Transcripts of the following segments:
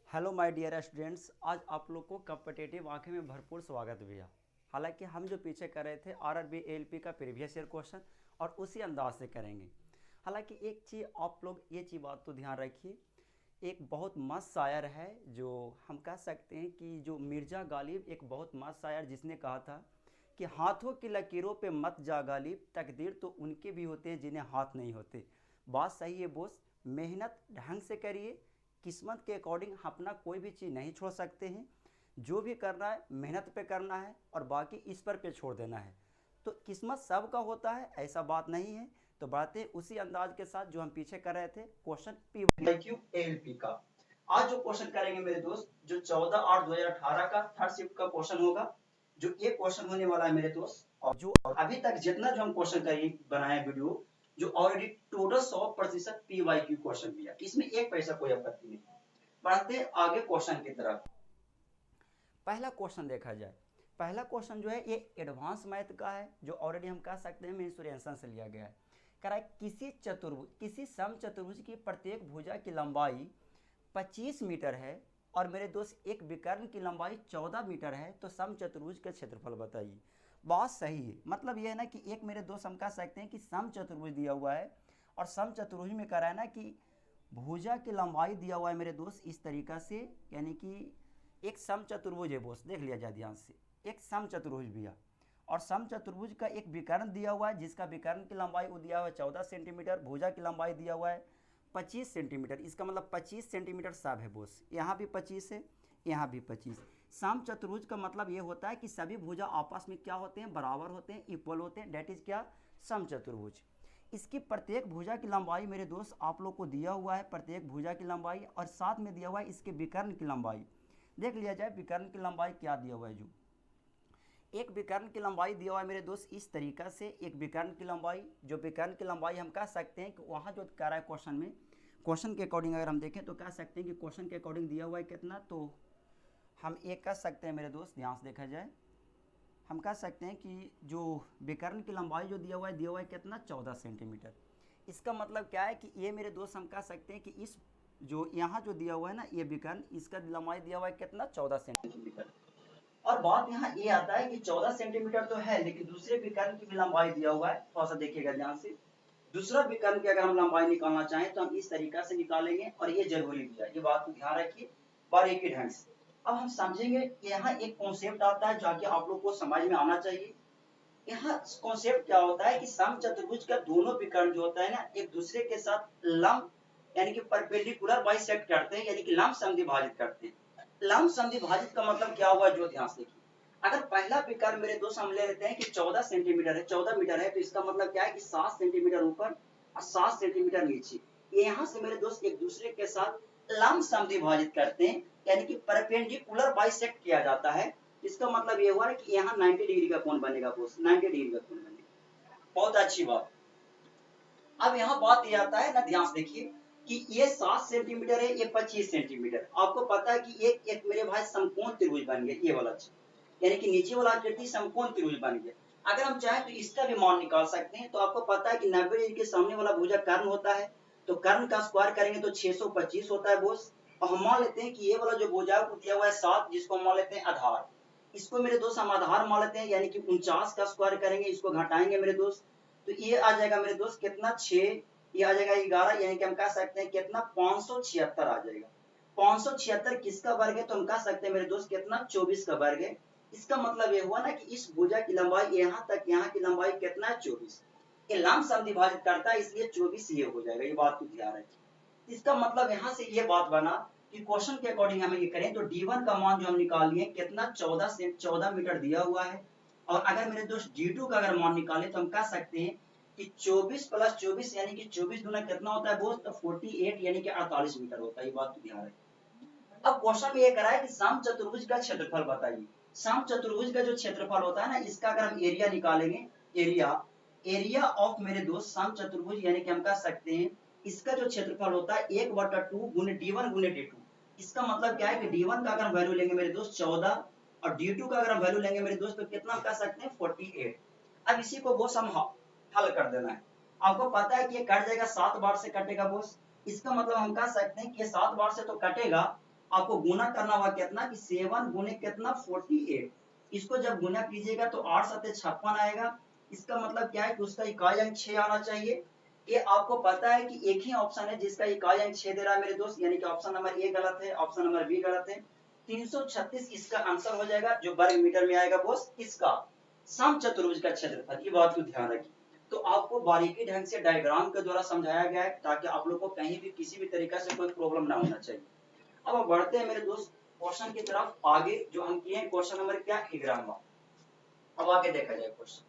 Hello my dear students. आज आप लोग को कॉम्पिटिटिव आंखें में भरपूर स्वागत भैया। हालांकि हम जो पीछे कर रहे थे आरआरबी एएलपी का प्रीवियस ईयर क्वेश्चन और उसी अंदाज से करेंगे। हालांकि एक चीज़ आप लोग ये चीज़ बात तो ध्यान रखिए, एक बहुत मस्त शायर है जो हम कह सकते हैं कि जो मिर्ज़ा गालिब, एक बहुत मस्त शायर जिसने कहा था कि हाथों की लकीरों पे मत जा गालिब, तकदीर तो उनके भी होते हैं जिन्हें हाथ नहीं होते। बात सही है बोस, मेहनत ढंग से करिए, किस्मत के अकॉर्डिंग अपना कोई भी चीज़ नहीं छोड़ सकते हैं। जो भी करना है मेहनत पे करना है और बाकी ईश्वर पे छोड़ देना है। तो किस्मत सबका होता है ऐसा बात नहीं है। तो बढ़ते उसी अंदाज के साथ जो हम पीछे कर रहे थे क्वेश्चन पी का। आज जो क्वेश्चन करेंगे मेरे दोस्त, जो 14/8/2018 का थर्ड शिफ्ट का क्वेश्चन होगा, जो ये क्वेश्चन होने वाला है मेरे दोस्त। और जो अभी तक जितना जो हम क्वेश्चन करेंगे बनाए वीडियो, जो ऑलरेडी टोटल 100% PYQ क्वेश्चन दिया, इसमें एक पैसा कोई आपत्ति नहीं। बढ़ते आगे क्वेश्चन की तरफ। पहला क्वेश्चन देखा जाए, पहला क्वेश्चन जो है ये एडवांस मैथ का है, जो ऑलरेडी हम कह सकते हैं मेंसुरेशन से लिया गया है। कह रहा है किसी चतुर्भुज, किसी सम चतुर्भुज की प्रत्येक भुजा की लंबाई 25 मीटर है और मेरे दोस्त एक विकर्ण की लंबाई 14 मीटर है, तो सम चतुर्भुज का क्षेत्रफल बताइए। बात सही है, मतलब यह है ना कि एक मेरे दोस्त हम कह सकते हैं कि सम चतुर्भुज दिया हुआ है और सम चतुर्भुज में कह रहा है ना कि भुजा की लंबाई दिया हुआ है मेरे दोस्त इस तरीका से, यानी कि एक सम चतुर्भुज है बोस, देख लिया जाए ध्यान से, एक सम चतुर्भुज भैया। और सम चतुर्भुज का एक विकर्ण दिया हुआ है जिसका विकर्ण की लंबाई वो दिया हुआ है 14 सेंटीमीटर, भुजा की लंबाई दिया हुआ है 25 सेंटीमीटर। इसका मतलब 25 सेंटीमीटर सब है बोस, यहाँ भी 25 है, यहाँ भी 25। सम चतुर्भुज का मतलब ये होता है कि सभी भुजा आपस में क्या होते हैं, बराबर होते हैं, इक्वल होते हैं, डेट इज क्या, सम चतुर्भुज। इसकी प्रत्येक भुजा की लंबाई मेरे दोस्त आप लोग को दिया हुआ है, प्रत्येक भुजा की लंबाई, और साथ में दिया हुआ है इसके विकर्ण की लंबाई। देख लिया जाए विकर्ण की लंबाई क्या दिया हुआ है। जो एक विकर्ण की लंबाई दिया हुआ है मेरे दोस्त इस तरीका से, एक विकर्ण की लंबाई, जो विकर्ण की लंबाई हम कह सकते हैं कि वहाँ जो कह रहा है क्वेश्चन में, क्वेश्चन के अकॉर्डिंग अगर हम देखें तो कह सकते हैं कि क्वेश्चन के अकॉर्डिंग दिया हुआ है कितना, तो हम एक कह सकते हैं मेरे दोस्त, ध्यान से देखा जाए हम कह सकते हैं कि जो विकर्ण की लंबाई जो दिया हुआ है कितना, 14 सेंटीमीटर। इसका मतलब क्या है कि ये मेरे दोस्त हम कह सकते हैं कि इस जो यहाँ जो दिया हुआ है ना ये विकर्ण, इसका लंबाई दिया हुआ है कितना, 14 सेंटीमीटर। और बात यहाँ ये आता है कि 14 सेंटीमीटर तो है, लेकिन दूसरे विकर्ण की भी लंबाई दिया हुआ है, थोड़ा सा देखिएगा ध्यान से। दूसरा विकर्ण की अगर हम लंबाई निकालना चाहें तो हम इस तरीका से निकालेंगे, और ये जरूरी भी है, ये बात को ध्यान रखिए बारीकी ढंग से। अब हम समझेंगे कि यहाँ एक कॉन्सेप्ट आता है जाके आप लोग को समझ में आना चाहिए। यहाँ कॉन्सेप्ट क्या होता है कि समचतुर्भुज का दोनों विकर्ण जो होता है ना एक दूसरे के साथ लंब यानी कि परपेंडिकुलर बाइसेक्ट करते हैं, यानी कि लंब समद्विभाजित करते हैं। लंब समद्विभाजित का मतलब क्या हुआ, जो ध्यान से देखिए। अगर पहला विकर्ण मेरे दोस्त हम ले लेते हैं कि 14 सेंटीमीटर है, 14 मीटर है, तो इसका मतलब क्या है कि 7 सेंटीमीटर ऊपर और 7 सेंटीमीटर नीचे, यहाँ से मेरे दोस्त एक दूसरे के साथ लंब समद्विभाजित करते हैं, यानी कि परपेंडिकुलर बाइसेक्ट किया जाता है। इसका मतलब ये हुआ कि यहाँ 90 डिग्री का कोण बनेगा बोस, 90 डिग्री का कोण बनेगा। बहुत अच्छी बात। अब यहाँ बात ये आता है ना, ध्यान से देखिए कि ये 7 सेंटीमीटर है, ये 25 सेंटीमीटर। आपको पता है कि एक एक मेरे भाई समकोण त्रिभुज बन गया, ये वाला चीज, यानी कि नीचे वाला आकृति समकोण त्रिभुज बन गया। अगर हम चाहें तो इसका भी मान निकाल सकते हैं। तो आपको पता है कि 90 डिग्री के सामने वाला भुजा कर्ण होता है, तो कर्ण का स्क्वायर करेंगे तो 625 होता है बोस। और हम मान लेते हैं कि ये वाला जो भुजा है दिया हुआ है 7, जिसको हम मान लेते हैं आधार। इसको मेरे दोस्त हम आधार मान लेते हैं, यानी कि 49 का स्क्वायर करेंगे, इसको घटाएंगे मेरे दोस्त, तो ये आ जाएगा मेरे दोस्त कितना, 6, ये आ जाएगा 11, यानी कि हम कह सकते हैं कितना, 576 आ जाएगा। 576 किसका वर्ग है, तो हम कह सकते हैं मेरे दोस्त कितना, 24 का वर्ग है। इसका मतलब ये हुआ ना कि इस भुजा की लंबाई यहाँ तक, यहाँ की लंबाई कितना है, 24। ये लंब समद्विभाजित करता है, इसलिए 24 ये हो जाएगा, ये बात को ध्यान रखिए। इसका मतलब यहाँ से ये बात बना कि क्वेश्चन के अकॉर्डिंग हम ये करें तो D1 का मान जो हम निकाल लिए कितना, 14 मीटर दिया हुआ है। और अगर मेरे दोस्त D2 का अगर मान निकाले तो हम कह सकते हैं कि 24 प्लस 24 यानी कि 24 गुना कितना होता है दोस्त, 48 यानी कि 48 मीटर होता है, ये बात ध्यान रखें। अब क्वेश्चन में ये करा है कि सम चतुर्भुज का क्षेत्रफल बताइए। सम चतुर्भुज का जो क्षेत्रफल होता है ना, इसका अगर हम एरिया निकालेंगे, एरिया एरिया ऑफ मेरे दोस्त सम चतुर्भुज, यानी कि हम कह सकते हैं इसका जो क्षेत्रफल होता है 1/2 गुने D1 गुने D2। इसका मतलब क्या है कि D1 का अगर हम वैल्यू लेंगे मेरे दोस्त 14 और D2 का अगर हम वैल्यू लेंगे मेरे दोस्त तो कितना कह सकते हैं, 48। अब इसी को बोस हम हल कर देना है। आपको पता है कि ये कट जाएगा, 7 बार से कटेगा बोस। इसका मतलब हम कह सकते हैं कि ये 7 बार से तो कटेगा, आपको गुना करना होगा कितना कि 7 गुने कितना 48। इसको जब गुना कीजिएगा तो 8 सत्ते 56 आएगा। इसका मतलब क्या है कि उसका इकाई अंक 6 आना चाहिए। ये आपको पता है कि एक ही ऑप्शन है जिसका इकाई अंक 6 दे रहा है मेरे दोस्त, यानी कि ऑप्शन नंबर ए गलत है, ऑप्शन नंबर बी गलत है। 336 इसका आंसर हो जाएगा, जो वर्ग मीटर में आएगा बॉस इसका समचतुर्भुज का क्षेत्रफल। ये बात को ध्यान रखिए। तो आपको बारीकी ढंग से डायग्राम के द्वारा समझाया गया है ताकि आप लोग को कहीं भी किसी भी तरीका से कोई प्रॉब्लम ना होना चाहिए। अब बढ़ते हैं मेरे दोस्त क्वेश्चन की तरफ आगे, जो हम किए हैं क्वेश्चन नंबर क्या 11वां। अब आगे देखा जाए क्वेश्चन।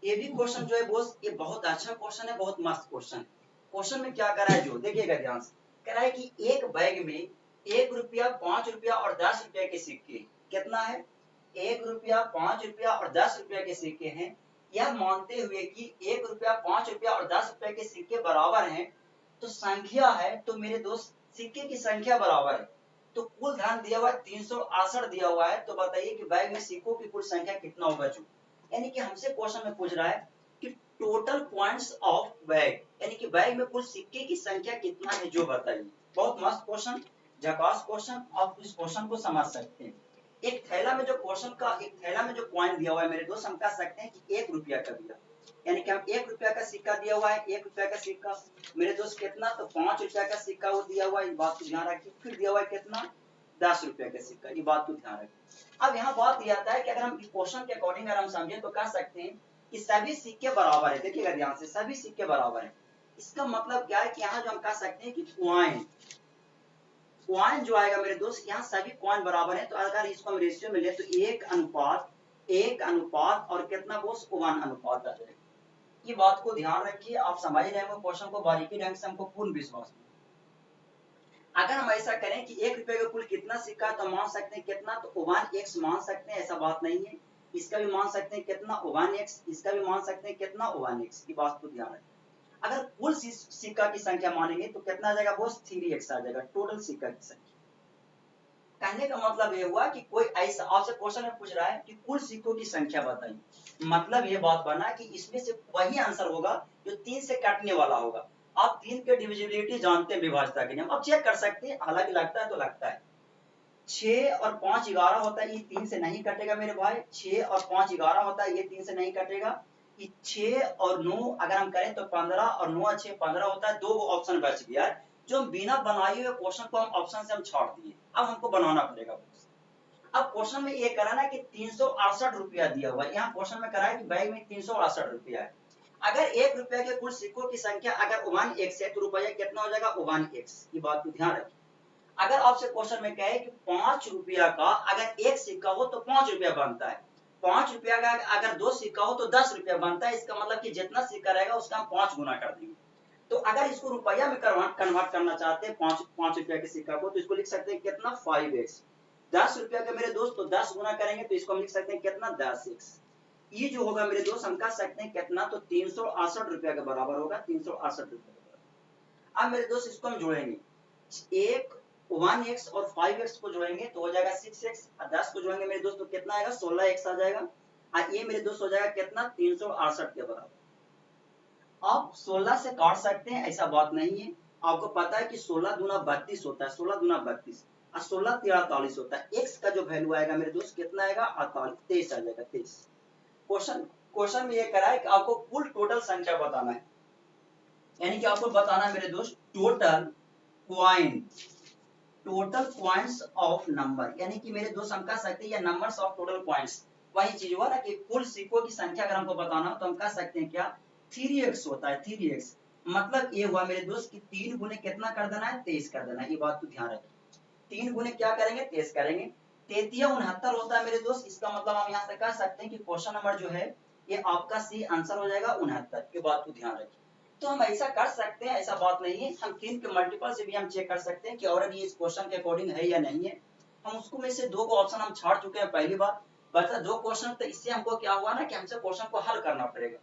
ये भी क्वेश्चन जो है बॉस ये बहुत अच्छा क्वेश्चन है, बहुत मस्त क्वेश्चन। क्वेश्चन में क्या करा है जो देखिएगा ध्यान से, कह रहा है कि एक बैग में 1 रुपया 5 रुपया और 10 रुपया के सिक्के, कितना है 1 रुपया 5 रुपया और 10 रुपया के सिक्के हैं। यह मानते हुए कि 1 रुपया 5 रुपया और 10 रुपया के सिक्के बराबर हैं, तो संख्या है, तो मेरे दोस्त सिक्के की संख्या बराबर है, तो कुल धन दिया हुआ है 368 दिया हुआ है। तो बताइए कि बैग में सिक्कों की कुल संख्या कितना होगा जो, यानी कि हमसे क्वेश्चन में पूछ रहा है कि टोटल पॉइंट्स ऑफ बैग, यानी कि बैग में कुल सिक्के की संख्या कितना है जो बताइए। बहुत मस्त क्वेश्चन, झकास क्वेश्चन। आप इस क्वेश्चन को समझ सकते हैं। एक थैला में जो क्वेश्चन का एक थैला में जो कॉइन दिया हुआ है मेरे दोस्त, हम कह सकते हैं कि 1 रुपया का दिया, यानी कि हम 1 रुपया का सिक्का दिया हुआ है, 1 रुपया का सिक्का मेरे दोस्त कितना, तो 5 रुपया का सिक्का वो दिया हुआ है, इस बात को ध्यान रखिए। फिर दिया हुआ है कितना 10 रुपया का सिक्का, ये बात को ध्यान रखिए। अब यहाँ बात ये आता है कि अगर हम इस क्वेश्चन के अकॉर्डिंग अगर हम समझें तो कह सकते हैं कि सभी सिक्के बराबर है। देखिएगा ध्यान से, सभी सिक्के बराबर है। इसका मतलब क्या है कि यहाँ जो हम कह सकते हैं कि कॉइन जो आएगा मेरे दोस्त, यहाँ सभी कॉइन बराबर है। तो अगर इसको हम रेशियो में ले तो 1 अनुपात और कितना बोस 1 अनुपात आ जाएगा। ये बात को ध्यान रखिए, आप समझ रहे हैं क्वेश्चन को बारीकी ढंग से, हमको पूर्ण विश्वास है। अगर हम ऐसा करें कि 1 रुपए का कुल कितना सिक्का है तो मान सकते हैं कितना, तो 1x मान सकते हैं, ऐसा बात नहीं है। इसका भी मान सकते हैं कितना 1x, इसका भी मान सकते हैं कितना 1x, की बात को ध्यान रखें। अगर कुल सिक्का की संख्या मानेंगे तो कितना आ जाएगा बॉस 3x आ जाएगा, टोटल सिक्का की संख्या। कहने का मतलब ये हुआ कि कोई ऐसा आपसे क्वेश्चन में पूछ रहा है कि कुल सिक्कों की संख्या बताइए, मतलब ये बात बना कि इसमें से वही आंसर होगा जो 3 से काटने वाला होगा। आप 3 के डिविजिबिलिटी जानते हैं विभाज्यता के नियम, अब चेक कर सकते हैं, हालांकि लगता है तो लगता है 6 और 5 11 होता है, ये 3 से नहीं कटेगा मेरे भाई। 6 और 5 11 होता है, ये 3 से नहीं कटेगा। ये 6 और 9 अगर हम करें तो 15 और 9 और 6 15 होता है। 2 ऑप्शन बच गया है जो हम बिना बनाए हुए क्वेश्चन को हम ऑप्शन से हम छोड़ दिए, अब हमको बनाना पड़ेगा। अब क्वेश्चन में ये करा ना कि 368 रुपया दिया हुआ है, यहाँ क्वेश्चन में करा है कि बैग में 368 रुपया है। अगर 1 रुपया के कुल सिक्कों की संख्या अगर 1x है तो रुपया कितना हो जाएगा 1x, ये बात को ध्यान रखिए। अगर आपसे क्वेश्चन में कहे कि 5 रुपया का अगर एक सिक्का हो तो 5 रुपया बनता है, 5 रुपया का अगर 2 सिक्का हो तो 10 रुपया बनता है। इसका मतलब कि जितना सिक्का रहेगा उसका हम 5 गुना कर देंगे। तो अगर इसको रुपया में कन्वर्ट करना चाहते हैं 5 रुपया के सिक्का को, तो इसको लिख सकते हैं कितना 5x। 10 रुपया का मेरे दोस्त तो 10 गुना करेंगे तो इसको हम लिख सकते हैं कितना 10x। ये जो होगा मेरे दोस्त हम कह सकते हैं कितना, तो 368 रुपया के बराबर होगा, 368 रुपया के बराबर। अब मेरे दोस्त इसको हम जोड़ेंगे, एक 1x और 5x को जोड़ेंगे तो हो जाएगा 6x, और 10 को जोड़ेंगे मेरे दोस्त तो कितना आएगा 16x आ जाएगा। और ये मेरे दोस्त हो जाएगा कितना 368 के बराबर। आप 16 से काट सकते हैं, ऐसा बात नहीं है। आपको पता है कि 16 दूना 32 होता है, 16 दूना 32 और 16 तेरह 48 होता है। x का जो वैल्यू आएगा मेरे दोस्त कितना आएगा 23 आ जाएगा 23। क्वेश्चन में ये करा है कि आपको कुल टोटल संख्या बताना है, यानी कि आपको बताना है मेरे दोस्त टोटल क्वाइंट्स ऑफ नंबर, यानी कि मेरे दोस्त हम कह सकते हैं या नंबर्स ऑफ टोटल क्वाइंट्स। वही चीज हुआ ना कि कुल सिक्कों की संख्या अगर हमको बताना हो तो हम कह सकते हैं क्या 3x होता है, 3x। मतलब ये हुआ मेरे दोस्त कि 3 गुने कितना कर देना है 23 कर देना है, ये बात तो ध्यान रखिए। 3 गुने क्या करेंगे 23 करेंगे, 33 69 होता है मेरे दोस्त। इसका मतलब हम यहाँ से कह सकते हैं कि क्वेश्चन नंबर जो है ये आपका सी आंसर हो जाएगा 69, ये बात को ध्यान रखिए। तो हम ऐसा कर सकते हैं, ऐसा बात नहीं है, हम 3 के मल्टीपल से भी हम चेक कर सकते हैं कि और अभी इस क्वेश्चन के अकॉर्डिंग है या नहीं है। हम उसको में से 2 को ऑप्शन हम छाड़ चुके हैं पहली बार, बचा 2 क्वेश्चन, तो इससे हमको क्या हुआ ना कि हमसे क्वेश्चन को हल करना पड़ेगा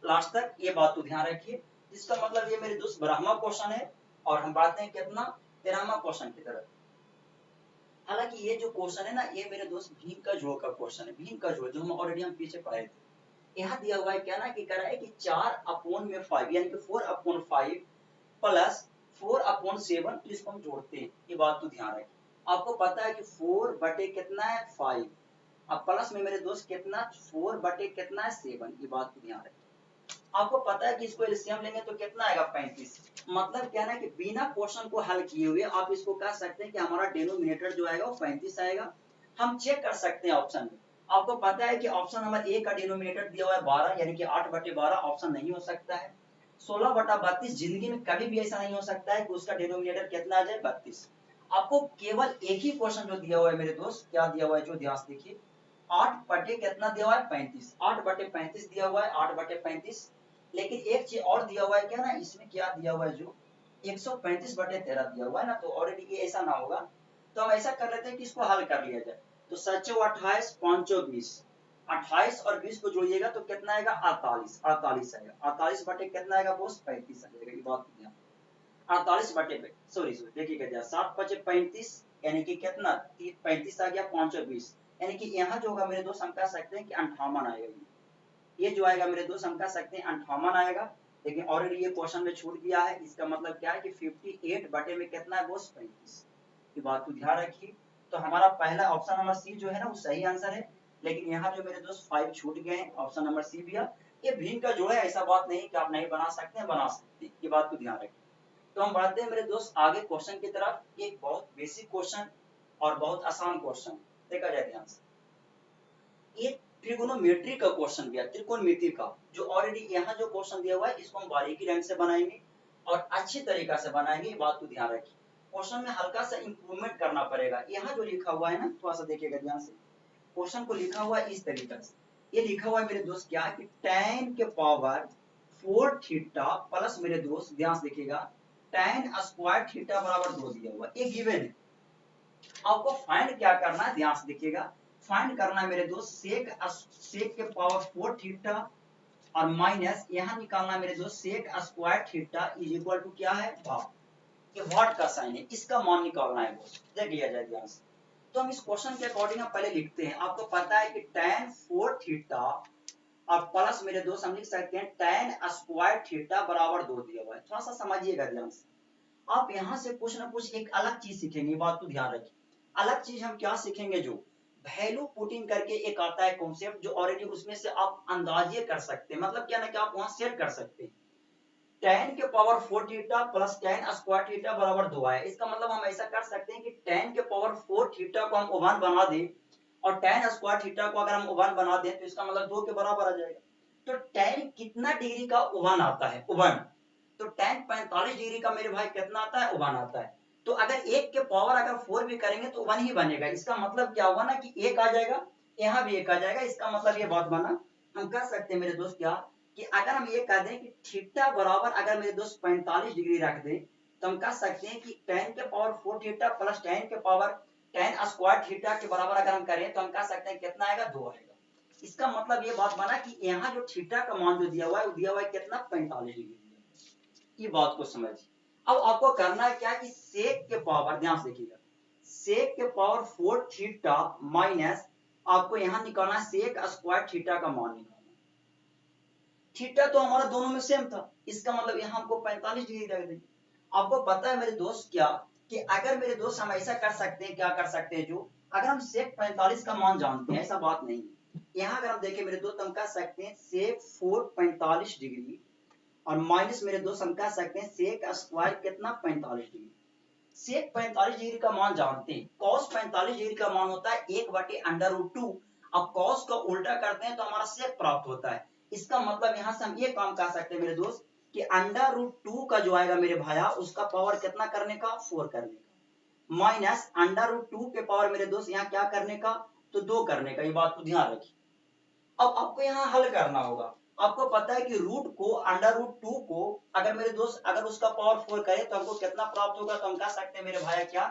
लास्ट तक, ये बात को ध्यान रखिए। इसका मतलब ये मेरे दोस्त 12वां क्वेश्चन है और हम बढ़ते हैं कितना 13वां क्वेश्चन की तरफ। हालांकि ये जो क्वेश्चन है ना ये मेरे दोस्त भीम का जोड़ का क्वेश्चन है, भीम का जोड़ जो हम ऑलरेडी हम पीछे पढ़े थे। यहाँ दिया हुआ है क्या ना कि कह रहा है कि 4/5 यानी कि 4/5 प्लस 4/7, तो इसको हम जोड़ते हैं, ये बात तो ध्यान रखें। आपको पता है कि 4 बटे कितना है 5, अब प्लस में मेरे दोस्त कितना 4 बटे कितना है 7, ये बात को ध्यान रखिए। आपको पता है कि इसको एलसीएम लेंगे तो कितना आएगा 35, मतलब क्या है कि बिना क्वेश्चन को हल किए हुए आप इसको कह सकते हैं कि हमारा डिनोमिनेटर जो आएगा वो 35 आएगा। हम चेक कर सकते हैं ऑप्शन में, आपको पता है कि ऑप्शन नंबर ए का डिनोमिनेटर दिया हुआ है 12, यानी कि 8 बटे 12 ऑप्शन नहीं हो सकता है। 16 बटा 32 जिंदगी में कभी भी ऐसा नहीं हो सकता है कि उसका डिनोमिनेटर कितना आ जाए 32। आपको केवल एक ही क्वेश्चन जो दिया हुआ है मेरे दोस्त, क्या दिया हुआ है जो ध्यान से देखिए, 8 बटे कितना दिया हुआ है 35, 8 बटे 35 दिया हुआ है, 8 बटे 35। लेकिन एक चीज और दिया हुआ है क्या ना, इसमें क्या दिया हुआ है जो 135 बटे 13 दिया हुआ है ना, तो ऑलरेडी ये ऐसा ना होगा, तो हम ऐसा कर लेते हैं कि इसको हल कर लिया जाए। तो 7 28 5 20, 28 और 20 को जोड़िएगा तो कितना आएगा 48, 48 आएगा, 48 बटे कितना आएगा बोस 35 आ जाएगा, ये बात ध्यान, 48 बटे सॉरी देखिएगा जरा 7 बचे 35, यानी कि कितना 35 आ गया, 5 और 20, यानी कि यहाँ जो होगा मेरे दोस्त हम कह सकते हैं कि 58 आएगा, ये जो आएगा मेरे दोस्त हम कह सकते हैं 58 आएगा। लेकिन ऑलरेडी ये क्वेश्चन में छूट गया है, इसका मतलब क्या है कि 58 बटे में कितना है बोस 35, की बात को ध्यान रखिए। तो हमारा पहला ऑप्शन नंबर सी जो है ना वो सही आंसर है, लेकिन यहाँ जो मेरे दोस्त 5 छूट गए हैं, ऑप्शन नंबर सी भी है। ये भिन्न का जो है ऐसा बात नहीं कि आप नहीं बना सकते हैं, बना सकते हैं, ये बात को ध्यान रखिए। तो हम बढ़ते हैं मेरे दोस्त आगे क्वेश्चन की तरफ, एक बहुत बेसिक क्वेश्चन और बहुत आसान क्वेश्चन, देखा जाए ध्यान से। ये ट्रिगोनोमेट्री का क्वेश्चन दिया, त्रिकोणमिति का, जो ऑलरेडी यहाँ जो क्वेश्चन दिया हुआ है इसको हम बारीकी ढंग से बनाएंगे और अच्छी तरीका से बनाएंगे, बात को ध्यान रखिए। क्वेश्चन में हल्का सा इंप्रूवमेंट करना पड़ेगा। यहाँ जो लिखा हुआ है ना, थोड़ा सा देखिएगा ध्यान से, क्वेश्चन को लिखा हुआ है इस तरीका से, ये लिखा हुआ है मेरे दोस्त क्या कि tan के पावर 4 थीटा प्लस मेरे दोस्त ध्यान से देखिएगा tan स्क्वायर थीटा बराबर 2 दिया हुआ, ये गिवन है। आपको फाइंड क्या करना है, ध्यान से देखिएगा, फाइंड करना है मेरे दोस्त सेक के पावर 4 थीटा और माइनस यहाँ निकालना है मेरे दोस्त sec square theta is equal to क्या है भाग, ये व्हाट का साइन है, इसका मान निकालना है दोस्त, देख लिया जाए ध्यान से। तो हम इस क्वेश्चन के अकॉर्डिंग हम पहले लिखते हैं, आपको पता है कि tan 4 थीटा और प्लस मेरे दोस्त हम लिख सकते हैं tan स्क्वायर थीटा बराबर 2 दिया हुआ है। थोड़ा सा समझिएगा ध्यान से, आप यहाँ से कुछ ना कुछ एक अलग चीज सीखेंगे, बात को ध्यान रखिए। अलग चीज हम क्या सीखेंगे, जो वैल्यू पुटिंग करके एक आता है कॉन्सेप्ट, जो ऑलरेडी उसमें से आप अंदाजे कर सकते हैं, मतलब क्या ना कि आप वहां सेट कर सकते हैं। tan के power 4 theta plus tan square theta बराबर 2 आया, इसका मतलब हम ऐसा कर सकते हैं कि tan के पावर 4 थीटा को हम 1 बना दें और tan स्क्वायर थीटा को अगर हम 1 बना दें तो इसका मतलब 2 के बराबर आ जाएगा। तो tan कितना डिग्री का 1 आता है 1, तो tan 45 डिग्री का मेरे भाई कितना आता है 1 आता है। तो अगर एक के पावर अगर 4 भी करेंगे तो 1 ही बनेगा, इसका मतलब क्या हुआ ना कि 1 आ जाएगा, यहाँ भी 1 आ जाएगा, इसका मतलब ये बात बना। हम कर सकते हैं मेरे दोस्त क्या कि अगर हम ये कह दें कि थीटा बराबर अगर मेरे दोस्त 45 डिग्री रख दें तो हम कह सकते हैं कि tan के पावर 4 थीटा प्लस tan के पावर tan स्क्वायर थीटा के बराबर अगर हम करें तो हम कह सकते हैं कितना आएगा 2 आएगा। इसका मतलब ये बात बना कि यहाँ जो थीटा का मान जो दिया हुआ है वो दिया हुआ है कितना 45 डिग्री, ये बात को समझिए। अब आपको करना है क्या कि सेक के पावर, ध्यान से देखिएगा, सेक के पावर 4 थीटा माइनस आपको यहां निकालना है सेक स्क्वायर थीटा का मान निकालना। थीटा तो हमारा दोनों में सेम था, इसका मतलब यहां हमको 45 डिग्री रख देंगे। आपको पता है मेरे दोस्त क्या कि अगर मेरे दोस्त हम ऐसा कर सकते हैं, क्या कर सकते हैं, जो अगर हम सेक 45 का मान जानते हैं, ऐसा बात नहीं है, यहाँ अगर हम देखें मेरे दोस्त हम कह सकते हैं सेक 4 45 डिग्री और माइनस मेरे दोस्त हम कह सकते हैं सेक स्क्वायर कितना 45 डिग्री। सेक 45 डिग्री का मान जानते हैं, कॉस 45 डिग्री का मान होता है 1/√2, अब कॉस का उल्टा करते हैं तो हमारा सेक प्राप्त होता है। इसका मतलब यहाँ से हम ये काम कर सकते हैं मेरे दोस्त कि √2 का जो आएगा मेरे भाया उसका पावर कितना करने का 4 करने का, माइनस √2 के पावर मेरे दोस्त यहाँ क्या करने का तो 2 करने का, ये बात को ध्यान रखिए। अब आपको यहाँ हल करना होगा, आपको पता है कि रूट को √2 को अगर मेरे दोस्त अगर उसका पावर 4 करे तो हमको कितना प्राप्त होगा, तो हम कह सकते हैं मेरे भाई क्या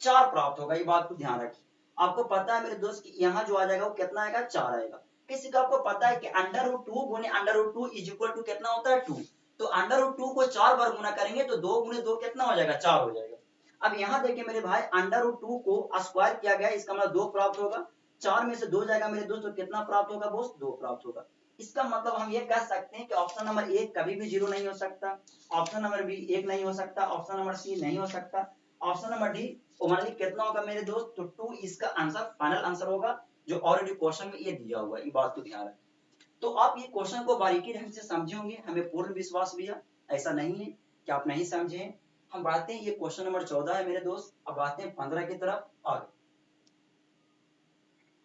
4 प्राप्त होगा, ये बात को ध्यान रखिए। आपको पता है मेरे दोस्त कि यहाँ जो आ जाएगा वो कितना आएगा 4 आएगा। किसी का आपको पता है कि √2 गुने √2 इज इक्वल टू कितना होता है 2, तो √2 को 4 बार गुना करेंगे तो 2 गुने 2 कितना हो जाएगा 4 हो जाएगा। अब यहाँ देखिए मेरे भाई √2 को स्क्वायर किया गया, इसका मतलब 2 प्राप्त होगा, 4 में से 2 जाएगा मेरे दोस्त तो कितना प्राप्त होगा दोस्त 2 प्राप्त होगा। इसका मतलब हम ये कह सकते हैं कि ऑप्शन नंबर 1 कभी भी 0 नहीं हो सकता, ऑप्शन नंबर बी 1 नहीं हो सकता, ऑप्शन नंबर सी नहीं हो सकता, ऑप्शन नंबर डी ओनली कितना होगा मेरे दोस्त, तो 2 इसका आंसर फाइनल आंसर होगा, जो ऑलरेडी क्वेश्चन में ये दिया हुआ है, ये बात तो ध्यान रखें। तो आप ये क्वेश्चन को बारीकी ढंग से समझे होंगे, हमें पूर्ण विश्वास भी है, ऐसा नहीं है कि आप नहीं समझे। हम बढ़ते हैं, ये क्वेश्चन नंबर 14 है मेरे दोस्त। अब आते हैं 15 की तरफ। आगे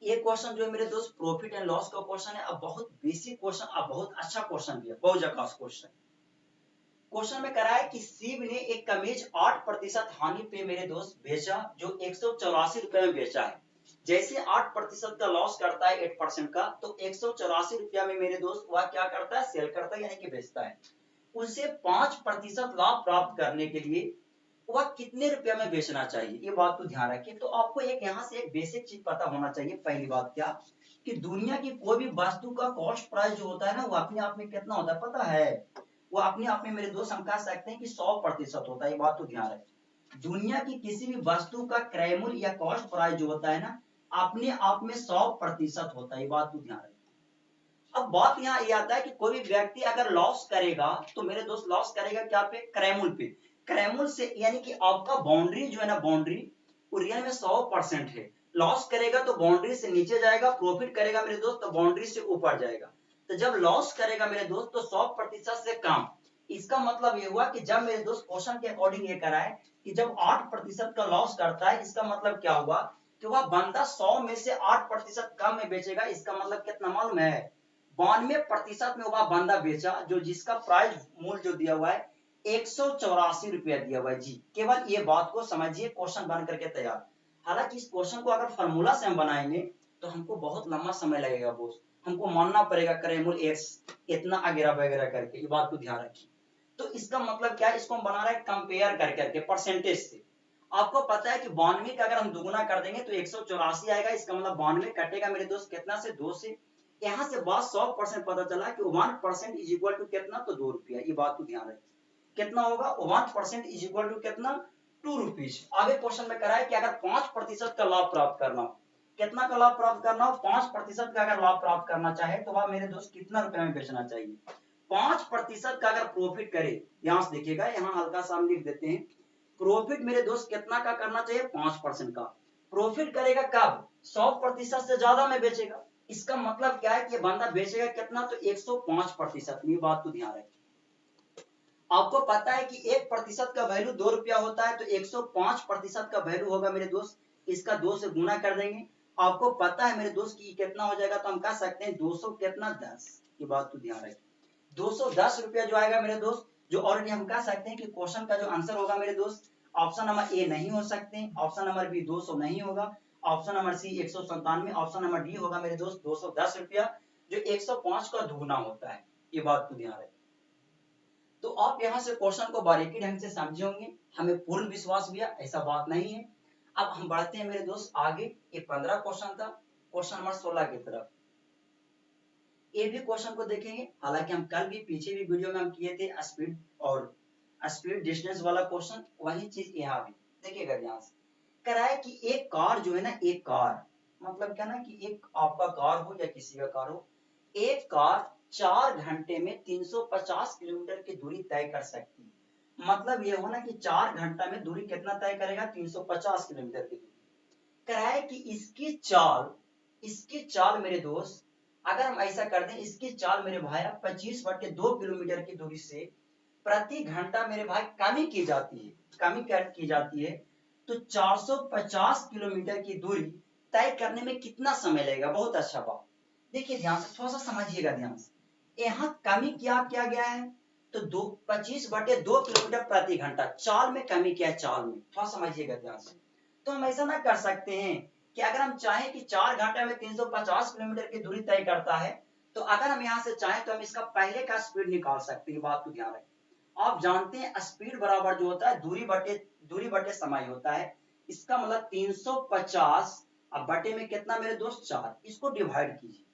ये क्वेश्चन जो है मेरे दोस्त प्रॉफिट एंड लॉस का क्वेश्चन है। अब बहुत बेसिक क्वेश्चन, अब बहुत अच्छा क्वेश्चन भी है, बहुत झकास क्वेश्चन। क्वेश्चन में करा है कि शिव ने एक कमीज 8% हानि पे मेरे दोस्त बेचा, जो 184 रुपए में बेचा है। जैसे 8% का लॉस करता है 8% का, तो 184 रुपया में मेरे दोस्त वह क्या करता है, सेल करता है, यानी कि बेचता है। उसे 5% लाभ प्राप्त करने के लिए वह कितने रुपया में बेचना चाहिए, ये बात को ध्यान रखिए। तो आपको एक यहाँ से एक बेसिक चीज पता होना चाहिए। पहली बात क्या, कि दुनिया की कोई भी वस्तु का कॉस्ट प्राइस जो होता है ना, वो अपने आप में कितना होता है पता है, वो अपने आप में मेरे दोस्त हम कह सकते हैं कि 100% होता है, ये बात तो ध्यान रखें। दुनिया की किसी भी वस्तु का क्रय मूल्य या कॉस्ट प्राइस जो होता है ना, अपने आप में 100% होता है, ये बात को ध्यान रखें। अब बात यहाँ ये आता है कि कोई भी व्यक्ति अगर लॉस करेगा, तो मेरे दोस्त लॉस करेगा क्या पे, क्रैमुल पे। क्रैमुल से यानी कि आपका बाउंड्री जो है ना, बाउंड्री वो रियल में 100% है। लॉस करेगा तो बाउंड्री से नीचे जाएगा, प्रॉफिट करेगा मेरे दोस्त तो बाउंड्री से ऊपर जाएगा। तो जब लॉस करेगा मेरे दोस्त तो 100% से कम। इसका मतलब ये हुआ कि जब मेरे दोस्त क्वेश्चन के अकॉर्डिंग ये करा है कि जब 8% का लॉस करता है, इसका मतलब क्या हुआ कि वह बंदा 100 में से 8% कम में बेचेगा। इसका मतलब कितना मालूम है, 92% में वह बंदा बेचा, जो जिसका प्राइस मूल्य जो दिया हुआ है 184 रुपया दिया हुआ है जी। केवल ये बात को समझिए, क्वेश्चन बन करके तैयार। हालांकि इस क्वेश्चन को अगर फार्मूला से हम बनाएंगे तो हमको बहुत लंबा समय लगेगा बोस, हमको मानना पड़ेगा करेमूल एक्स इतना वगैरह वगैरह करके, ये बात को ध्यान रखिए। तो इसका मतलब क्या है, इसको हम बना रहे हैं कंपेयर कर करके परसेंटेज से। आपको पता है कि 92 का अगर हम दुगुना कर देंगे तो 184 आएगा। इसका मतलब 92 कटेगा मेरे दोस्त कितना से, 2 से। यहाँ से बात 100% पता चला कि 1% इज इक्वल टू कितना, तो 2 रुपया, ये बात को ध्यान रखिए। कितना होगा, 1% इज इक्वल टू कितना, 2 रुपीज। आगे क्वेश्चन में करा है कि अगर 5% का लाभ प्राप्त करना हो, कितना का लाभ प्राप्त करना हो, 5% का अगर लाभ प्राप्त करना चाहे तो वह मेरे दोस्त कितना रुपए में बेचना चाहिए। 5% का अगर प्रॉफिट करे, यहां से देखिएगा, यहाँ हल्का सा हम लिख देते हैं, प्रॉफिट मेरे दोस्त कितना का करना चाहिए, 5% का। प्रॉफिट करेगा कब, 100% से ज्यादा में बेचेगा। इसका मतलब क्या है कि बंदा बेचेगा कितना, तो 105%। ये बात को ध्यान रखें। आपको पता है कि 1% का वैल्यू 2 रुपया होता है, तो 105% का वैल्यू होगा मेरे दोस्त, इसका 2 से गुना कर देंगे। आपको पता है मेरे दोस्त की कितना हो जाएगा, तो हम कह सकते हैं 200 कितना 10। ये बात को ध्यान रखें, 210 रुपया जो आएगा मेरे दोस्त, जो ऑलरेडी हम कह सकते हैं कि क्वेश्चन का जो आंसर होगा मेरे दोस्त, ऑप्शन नंबर ए नहीं हो सकते, ऑप्शन नंबर बी 200 नहीं होगा, option number C 197, option number D होगा मेरे दोस्त 210 रुपया, जो 105 का दुगुना होता है। ये बात को ध्यान रखें। तो आप यहाँ से क्वेश्चन को बारीकी ढंग से समझे होंगे, हमें पूर्ण विश्वास भी है, ऐसा बात नहीं है। अब हम बढ़ते हैं मेरे दोस्त आगे। ये 15 क्वेश्चन था, क्वेश्चन नंबर 16 की तरफ। ये भी क्वेश्चन को देखेंगे, हालांकि हम कल भी पीछे भी वीडियो में हम किए थे स्पीड और स्पीड डिस्टेंस वाला क्वेश्चन, वही चीज यहाँ भी देखिएगा। ध्यान से कराए कि एक कार जो है ना, एक कार मतलब क्या ना, कि एक आपका कार हो या किसी का कार हो, एक कार 4 घंटे में 350 किलोमीटर की दूरी तय कर सकती है। मतलब ये हो ना कि 4 घंटा में दूरी कितना तय करेगा, 350 किलोमीटर की दूरी। कराए कि इसकी चाल मेरे दोस्त, अगर हम ऐसा कर दें, इसकी चाल मेरे भाई 25/2 किलोमीटर की दूरी से प्रति घंटा मेरे भाई कमी की जाती है, कमी की जाती है, तो 450 किलोमीटर की दूरी तय करने में कितना समय लगेगा। बहुत अच्छा बात, देखिए ध्यान से थोड़ा सा समझिएगा ध्यान से। यहाँ कमी क्या किया गया है, तो 25/2 किलोमीटर प्रति घंटा, चाल में कमी किया है, चाल में थोड़ा समझिएगा ध्यान से। तो हम ऐसा ना कर सकते हैं कि अगर हम चाहें कि 4 घंटे में 350 किलोमीटर की दूरी तय करता है, तो अगर हम यहाँ से चाहें तो हम इसका पहले का स्पीड निकाल सकते हैं। बात को ध्यान रखें। आप जानते हैं स्पीड बराबर जो होता है दूरी बटे समय होता है। इसका मतलब 350 अब बटे में कितना मेरे दोस्त, 4। इसको डिवाइड कीजिए,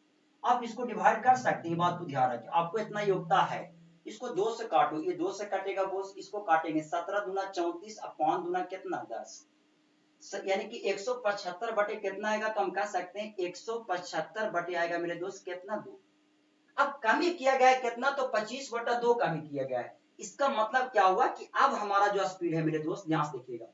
आप इसको डिवाइड कर सकते हैं। बात को ध्यान रखें, आपको इतना योग्यता है। इसको 2 से काटो, ये 2 से कटेगा बोस, इसको काटेंगे 17 दूना 34 अपॉन दूना कितना 10, यानी कि 175 बटे कितना आएगा, तो हम कह सकते हैं 175 बटे आएगा मेरे दोस्त कितना, 2। अब कमी किया गया है कितना, तो 25/2 कमी किया गया है। इसका मतलब क्या हुआ कि अब हमारा जो स्पीड है मेरे दोस्त, ध्यान से देखिएगा,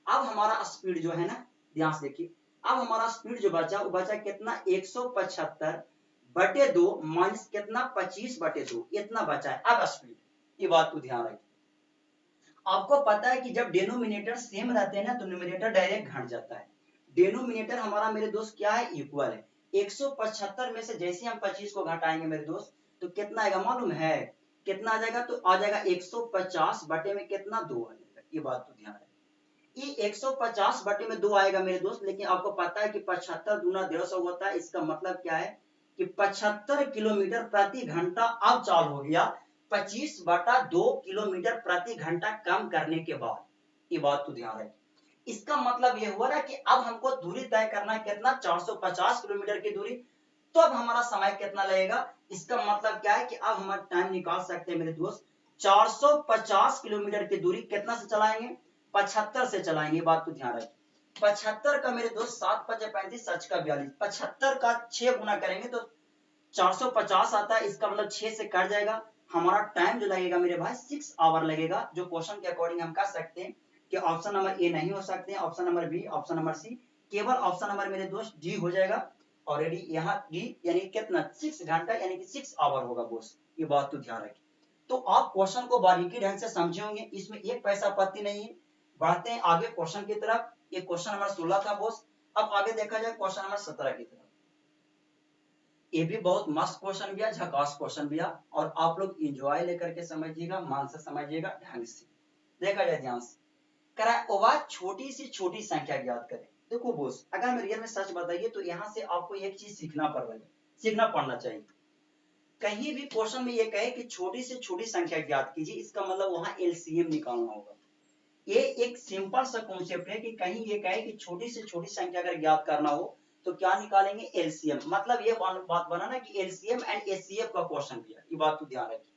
अब हमारा स्पीड जो है ना, ध्यान से देखिए, अब हमारा स्पीड जो बचा वो बचा कितना 175/2 माइनस कितना 25/2, इतना बचा है अब स्पीड। ये बात को ध्यान रखिए। आपको पता है कि जब डेनोमिनेटर सेम रहते हैं ना तो न्यूमरेटर डायरेक्ट घट जाता है। डेनोमिनेटर हमारा मेरे दोस्त क्या है, इक्वल है। 175 में से जैसे हम 25 को घटाएंगे मेरे दोस्त तो कितना आएगा मालूम है, कितना आ जाएगा, तो आ जाएगा 150 बटे में कितना 2 आ जाएगा। ये बात तो ध्यान रहे, ये 150 बटे में 2 आएगा मेरे दोस्त। लेकिन आपको पता है कि 75 दूना 150 होता है, इसका मतलब क्या है कि 75 किलोमीटर प्रति घंटा अब चालू हो गया 25/2 किलोमीटर प्रति घंटा कम करने के बाद। ये बात तो ध्यान रहे, इसका मतलब ये हुआ ना कि अब हमको दूरी तय करना है कितना 450 किलोमीटर की दूरी। तो अब हमारा समय कितना लगेगा, इसका मतलब क्या है कि अब हम टाइम निकाल सकते हैं मेरे दोस्त 450 किलोमीटर की दूरी कितना से चलाएंगे, 75 से चलाएंगे। बात तो ध्यान रखें, 75 का मेरे दोस्त 7×5 = 35, सच का 42, 75 का 6 गुना करेंगे तो 450 आता है। इसका मतलब 6 से कट जाएगा, हमारा टाइम जो लगेगा मेरे भाई 6 आवर लगेगा। जो क्वेश्चन के अकॉर्डिंग हम कह सकते हैं कि ऑप्शन नंबर ए नहीं हो सकते हैं, option number B, option number C, केवल ऑप्शन नंबर मेरे दोस्त डी हो जाएगा। ऑलरेडी यहाँ डी यानी कितना 6 घंटा यानी कि 6 आवर होगा बोस। ये बात तो ध्यान रखें। तो आप क्वेश्चन को बारीकी ढंग से समझे होंगे, इसमें एक पैसा आपत्ति नहीं है। बढ़ते हैं आगे क्वेश्चन की तरफ। ये क्वेश्चन नंबर 16 था बोस। अब आगे देखा जाए क्वेश्चन नंबर 17 की तरफ। ये भी बहुत मस्त क्वेश्चन भी है, झकास क्वेश्चन भी है, और आप लोग इंजॉय लेकर के समझिएगा, मान से समझिएगा ढंग से। देखा जाए ध्यान से, करा छोटी सी छोटी संख्या ज्ञात करें। देखो बोस, अगर हम रियल में सच बताइए तो यहाँ से आपको एक चीज सीखना पड़ना चाहिए। कहीं भी क्वेश्चन में ये कहे कि छोटी से छोटी संख्या ज्ञात कीजिए, इसका मतलब वहां एलसीएम निकालना होगा। ये एक सिंपल सा कॉन्सेप्ट है कि कहीं ये कहे कि छोटी से छोटी संख्या अगर ज्ञात करना हो तो क्या निकालेंगे, एलसीएम। मतलब ये बात बना ना कि एलसीएम एंड एचसीएफ का क्वेश्चन भी है। ये बात तो ध्यान रखिए।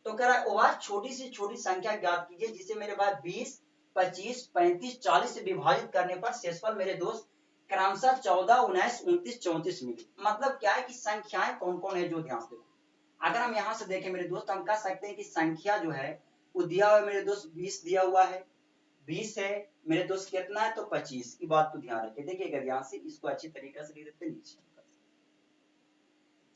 तो कह रहा है छोटी से छोटी संख्या ज्ञात कीजिए जिसे मेरे पास 20, 25, 35, 40 से विभाजित करने पर शेषफल मेरे दोस्त क्रमशः 14, 19, 29, 34 मिली। मतलब क्या है कि संख्याएं कौन कौन है जो ध्यान से। अगर हम यहाँ से देखें मेरे दोस्त, हम कह सकते हैं कि संख्या जो है वो दिया हुआ है मेरे दोस्त 20 दिया हुआ है, 20 है मेरे दोस्त, कितना है तो 25 की। बात तो ध्यान रखिए, देखिएगा ध्यान से, इसको अच्छी तरीके से लिख देते हैं नीचे।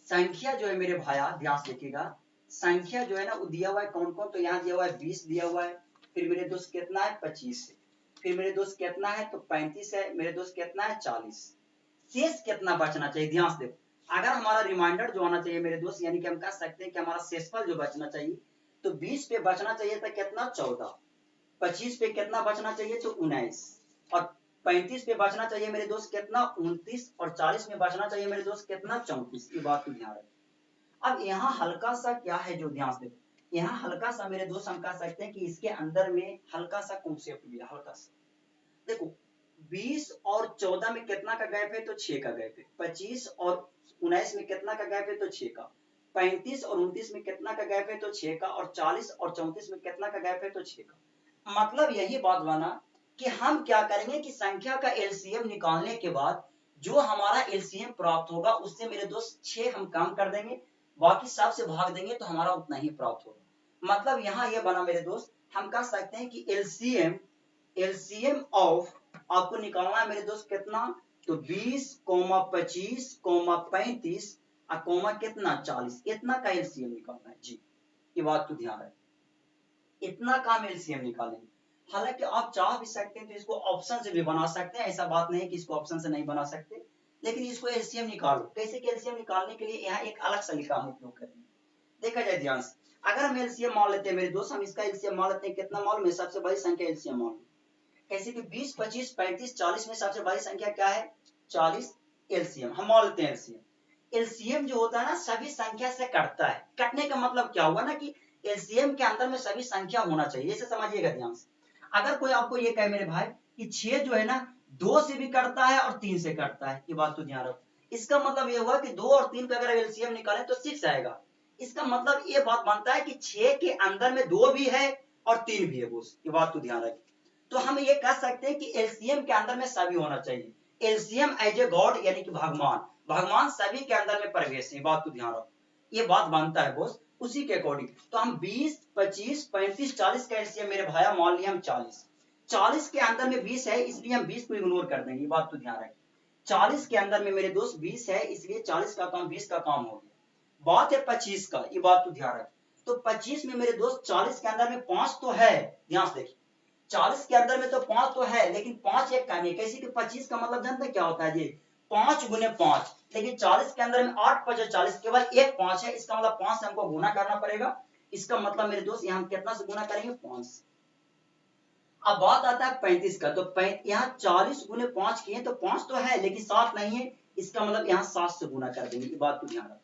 संख्या जो है मेरे भाया ध्यान से देखिएगा, संख्या जो है ना वो दिया हुआ है कौन कौन, तो यहाँ दिया हुआ है 20 दिया हुआ है, फिर मेरे दोस्त कितना है 25 है, फिर मेरे दोस्त कितना है तो 35 है, मेरे दोस्त कितना है 40। शेष कितना बचना चाहिए, ध्यान से देखो। अगर हमारा रिमाइंडर जो आना चाहिए मेरे दोस्त, यानी कि हम कह सकते हैं कि हमारा शेषफल जो बचना चाहिए तो 20 पे बचना चाहिए था कितना 14, 25 पे कितना बचना चाहिए तो 19, और 35 पे बचना चाहिए मेरे दोस्त कितना 29, और 40 में बचना चाहिए मेरे दोस्त कितना 34। ये बात को ध्यान रखें। अब यहाँ हल्का सा क्या है जो ध्यान से, यहाँ हल्का सा मेरे दोस्त हम कह सकते हैं कि इसके अंदर में हल्का सा कॉन्सेप्ट भी है, हल्का सा। देखो 20 और 14 में कितना का गैप है तो 6 का गैप है, 25 और 19 में कितना का गैप है तो 6 का, 35 और 29 में कितना का गैप है तो 6 का, और 40 और 34 में कितना का गैप है तो 6 का। मतलब यही बात बना कि हम क्या करेंगे कि संख्या का एलसीएम निकालने के बाद जो हमारा एलसीएम प्राप्त होगा उससे मेरे दोस्त 6 हम कम कर देंगे, बाकी सब से भाग देंगे तो हमारा उतना ही प्राप्त होगा। मतलब यहाँ ये बना मेरे दोस्त, हम कह सकते हैं कि एलसीएम ऑफ आपको निकालना है मेरे दोस्त कितना, तो 20, 25, 35 और कितना 40, इतना का एलसीएम निकालना है जी। ये बात तो ध्यान रहे, इतना काम एलसीएम निकालेंगे। हालांकि आप चाह भी सकते हैं तो इसको ऑप्शन से भी बना सकते हैं, ऐसा बात नहीं है कि इसको ऑप्शन से नहीं बना सकते, लेकिन इसको एलसीएम निकालो। कैसे कि एलसीएम निकालने के लिए यहाँ एक अलग सलीका हम उपयोग करेंगे। देखा जाए ध्यान से, अगर हम एलसीएम मान लेते हैं मेरे दोस्त, हम इसका एलसीएम मान लेते हैं कितना मालूम है, सबसे बड़ी संख्या एलसीएम मान लो। कैसे कि 20, 25, 35, 40 में सबसे बड़ी संख्या क्या है 40, एलसीएम हम मान लेते हैं। एलसीएम एलसीएम जो होता है ना सभी संख्या से कटता है। कटने का मतलब क्या हुआ ना कि एलसीएम के अंदर में सभी संख्या होना चाहिए, इसे समझिएगा ध्यान से। अगर कोई आपको ये कहे मेरे भाई कि 6 जो है ना 2 से भी कटता है और 3 से कटता है, ये बात तो ध्यान रखो। इसका मतलब ये हुआ कि 2 और 3 का अगर एलसीएम निकालें तो 6 आएगा। इसका मतलब ये बात बनता है कि 6 के अंदर में 2 भी है और 3 भी है बोस। ये बात तो ध्यान रखें। तो हम ये कह सकते हैं कि एलसीएम के अंदर में सभी होना चाहिए। एलसीएम एज ए गॉड यानी कि भगवान सभी के अंदर में प्रवेश है। बात तो ध्यान रखो, ये बात बनता है बोस उसी के अकॉर्डिंग। तो हम 20, 25, 35, 40 का एलसीएम मेरे भाया मान लिया हम 40। 40 के अंदर में 20 है, इसलिए हम 20 को इग्नोर कर देंगे, बात तो ध्यान रखें। 40 के अंदर में मेरे दोस्त 20 है, इसलिए 40 का काम 20 का काम हो गया। बात है 25 का, ये बात तो ध्यान रखें। तो 25 में मेरे दोस्त 40 के अंदर में 5 तो है, ध्यान से देखिए 40 के अंदर में तो 5 तो है, लेकिन 5 एक कमी है। कैसे कि 25 का मतलब जानते क्या होता है जी, 5 गुने 5, लेकिन 40 के अंदर में 8 5 40, केवल एक 5 है, इसका मतलब 5 से हमको गुना करना पड़ेगा। इसका मतलब मेरे दोस्त यहाँ कितना से गुना करेंगे, 5 से। अब बात आता है 35 का, तो यहाँ 40 गुने 5 किए तो 5 तो है, लेकिन 7 नहीं है, इसका मतलब यहाँ 7 से गुना कर देंगे, ये बात को ध्यान रखो।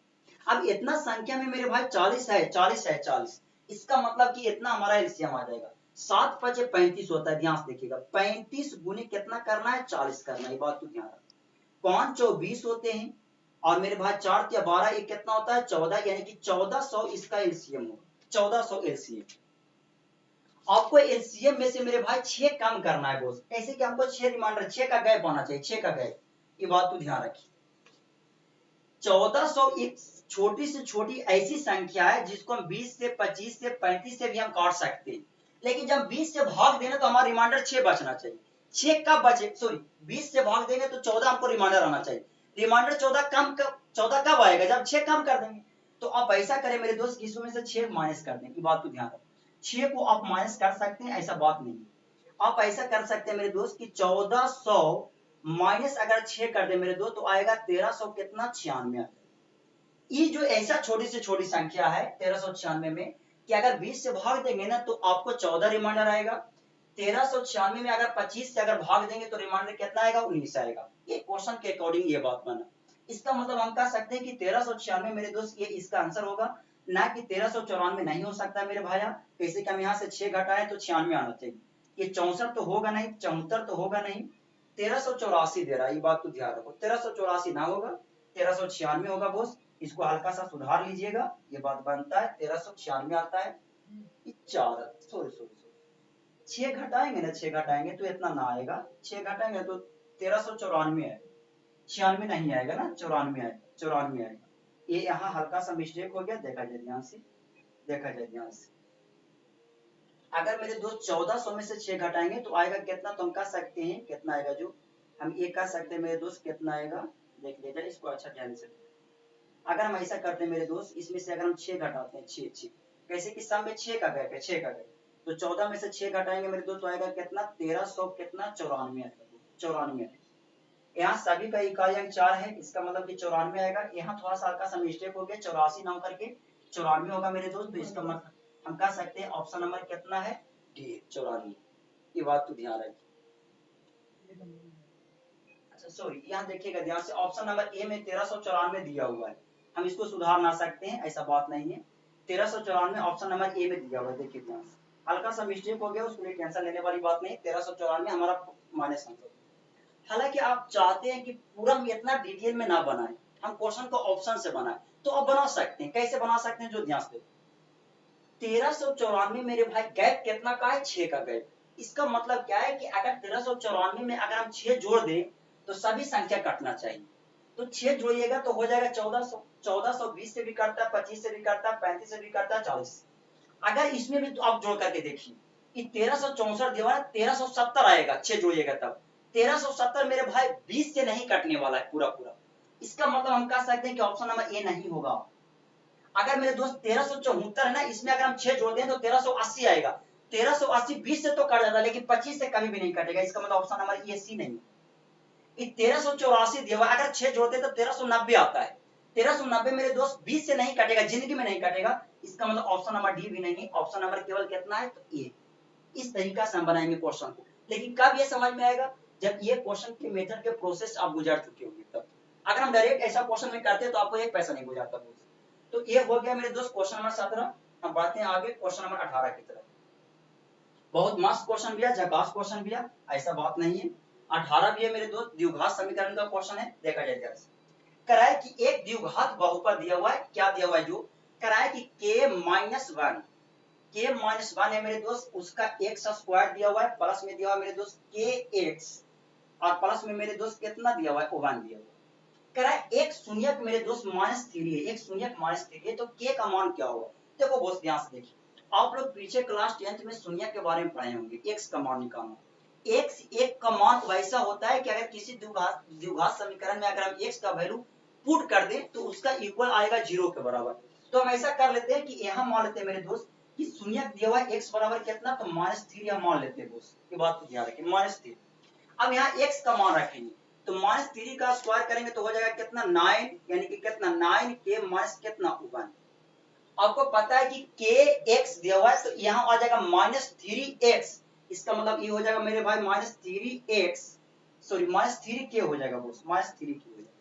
अब इतना संख्या में मेरे भाई 40 है, 40 है 40, इसका मतलब कि इतना हमारा एलसीएम आ जाएगा। 7 5 35 होता है, ध्यान से देखिएगा। 35 गुने कितना करना है, 40 करना है, ये बात को ध्यान रखो। 5 चौ 20 होते हैं, और मेरे भाई 4 या 12 ये कितना होता है, 14, यानी कि 1400 इसका एलसीएम होगा, 1400 एलसीएम। आपको एलसीएम में से मेरे भाई 6 कम करना है बॉस, ऐसे कि हमको 6 रिमाइंडर, 6 का गैप होना चाहिए, 6 का गैप, ये बात तो ध्यान रखिए। 1400 एक छोटी से छोटी ऐसी संख्या है जिसको हम 20 से 25 से 35 से भी हम काट सकते हैं, लेकिन जब 20 से भाग देना तो हमारा रिमाइंडर 6 बचना चाहिए। 6 कब बचे, सॉरी 20 से भाग देंगे तो 14 हमको रिमाइंडर आना चाहिए। रिमाइंडर 14 कब आएगा, जब 6 कम कर देंगे। तो आप ऐसा करें मेरे दोस्त, इसमें से 6 माइनस कर दें, ये बात को ध्यान रखें। 6 को आप माइनस कर सकते हैं, ऐसा बात नहीं। आप ऐसा कर सकते हैं मेरे दोस्त कि 1400 माइनस अगर 6 कर दे मेरे दोस्त, तो आएगा 1300 कितना, 96। ये जो ऐसा छोटी से छोटी संख्या है 1396 में, कि अगर 20 से भाग देंगे ना तो आपको 14 रिमाइंडर आएगा। 1396 में अगर 25 से अगर भाग देंगे तो रिमाइंडर कितना आएगा, 19 आएगा। ये क्वेश्चन के अकॉर्डिंग ये बात बना। इसका मतलब हम कह सकते हैं कि 1396 मेरे दोस्त, ये इसका आंसर होगा, ना कि 1394 नहीं हो सकता मेरे भाई। कैसे कि हम यहाँ से 6 घटाए तो 96 आना चाहिए। ये 64 तो होगा नहीं, 74 तो होगा नहीं, 1384 दे रहा है, ये बात तो ध्यान रखो। 1384 ना होगा, 1396 होगा बॉस। इसको हल्का सा सुधार लीजिएगा, ये बात बनता है 1396 आता है। 6 घटाएंगे ना, 6 घटाएंगे तो इतना ना आएगा, 6 घटाएंगे तो 1394 है, 96 नहीं आएगा ना, 94 आएगा, 94 आएगा। ये यहाँ हल्का सा मिस्टेक हो गया, देखा जाए ध्यान से, देखा जाए ध्यान से। अगर मेरे दोस्त 1400 में से 6 घटाएंगे तो आएगा कितना, तो हम कह सकते हैं कितना आएगा, जो हम ये कह सकते हैं मेरे दोस्त कितना आएगा, देख लीजिए इसको अच्छा ध्यान से। अगर हम ऐसा करते हैं मेरे दोस्त, इसमें से अगर हम 6 घटाते हैं, 6 6, कैसे कि सब में 6 का गैप है, 6 का गैप, तो 14 में से 6 घटाएंगे मेरे दोस्त तो आएगा कितना, 1300 कितना, 94 आएगा, 94। यहाँ सभी का इकाई अंक 4 है, इसका मतलब कि 94 आएगा। यहाँ थोड़ा सा हल्का सा मिस्टेक हो गया, 84 ना होकर के 94 होगा मेरे दोस्त, तो इसका मतलब हम कह सकते हैं ऑप्शन नंबर कितना है, डी, 94। ये बात तो ध्यान रखिए। अच्छा सॉरी, यहाँ देखिएगा ध्यान से, ऑप्शन नंबर ए में 1394 दिया हुआ है, हम इसको सुधार ना सकते हैं, ऐसा बात नहीं है। 1394 ऑप्शन नंबर ए में दिया हुआ है, देखिए ध्यान से। हल्का सा मिस्टेक हो गया, उसके लिए टेंशन लेने वाली बात नहीं। 1394 हमारा माइनस आंसर। हालांकि आप चाहते हैं कि पूरा हम इतना डिटेल में ना बनाए, हम क्वेश्चन को ऑप्शन से बनाए, तो आप बना सकते हैं। कैसे बना सकते हैं, जो ध्यान से 1394 मेरे भाई गैप कितना का है, 6 का गैप। इसका मतलब क्या है कि अगर 1394 में अगर हम 6 जोड़ दें तो सभी संख्या कटना चाहिए, तो 6 जोड़िएगा तो हो जाएगा 1400। 1420 से भी कटता है, 25 से भी कटता है, 35 से भी कटता है, 40। अगर इसमें भी तो आप जोड़ करके देखिए, कि 1364 दिया 1370 आएगा, 6 जोड़िएगा तब 1370 मेरे भाई 20 से नहीं कटने वाला है पूरा पूरा। इसका मतलब हम कह सकते हैं कि ऑप्शन नंबर ए नहीं होगा। अगर मेरे दोस्त 1374 है ना, इसमें अगर हम 6 जोड़ दें तो 1380 आएगा। 1380 20 से तो कट जाता है, लेकिन 25 से कभी भी नहीं कटेगा, इसका मतलब ऑप्शन नंबर ए सी नहीं। 1384 दिया हुआ, अगर 6 जोड़ते तो 1390 आता है। 1390 मेरे दोस्त 20 से नहीं कटेगा, जिंदगी में नहीं कटेगा, इसका मतलब ऑप्शन नंबर डी भी नहीं। ऑप्शन नंबर केवल कितना है, तो ए। इस तरीका से हम बनाएंगे क्वेश्चन को, लेकिन कब ये समझ में आएगा, जब ये क्वेश्चन के मेथड के प्रोसेस आप गुजर चुके होंगे तब। अगर हम डायरेक्ट ऐसा क्वेश्चन में करते तो आपको एक पैसा नहीं गुजरता। तो ये हो गया मेरे दोस्त क्वेश्चन नंबर 17। हम बढ़ते हैं आगे क्वेश्चन नंबर 18 की तरफ। बहुत मस्त क्वेश्चन भी है, झकास क्वेश्चन भी है, ऐसा बात नहीं है। 18 भी है मेरे दोस्त, द्विघात समीकरण का क्वेश्चन है, देखा जाए जरा। कराए कि एक द्विघात बहुपद दिया हुआ है, क्या दिया हुआ है, जो कराए कि k-1, k-1 है मेरे दोस्त, उसका x स्क्वायर दिया हुआ है, प्लस में दिया हुआ है मेरे दोस्त kx, और प्लस में मेरे दोस्त कितना दिया हुआ है, 1 दिया हुआ है। कराए एक शून्यक मेरे दोस्त -3 है, एक शून्यक -3 है, तो k का मान क्या होगा। देखो बहुत ध्यान से देखिए, आप लोग पीछे क्लास 10th में शून्यक के बारे में पढ़े होंगे, x का मान निकालना। एक्स एक का मान वैसा होता है कि अगर किसी द्विघात समीकरण में अगर हम एक्स का वैल्यू पुट कर दें तो उसका इक्वल आएगा 0 के बराबर। तो हम ऐसा कर लेते हैं कि यहाँ मान लेते हैं मेरे दोस्त कि शून्य दिया हुआ एक्स बराबर कितना, तो -3 हम मान लेते हैं दोस्त, ये बात को ध्यान रखें -3। अब यहाँ एक्स का मान रखेंगे तो -3 का स्क्वायर करेंगे तो हो जाएगा कितना 9, यानी कि कितना 9 के माइनस कितना 1। आपको पता है कि के एक्स दिया हुआ है तो यहाँ आ जाएगा -3x, इसका मतलब ये हो जाएगा मेरे भाई -3x, सॉरी -3k हो जाएगा बोस, -3k हो जाएगा,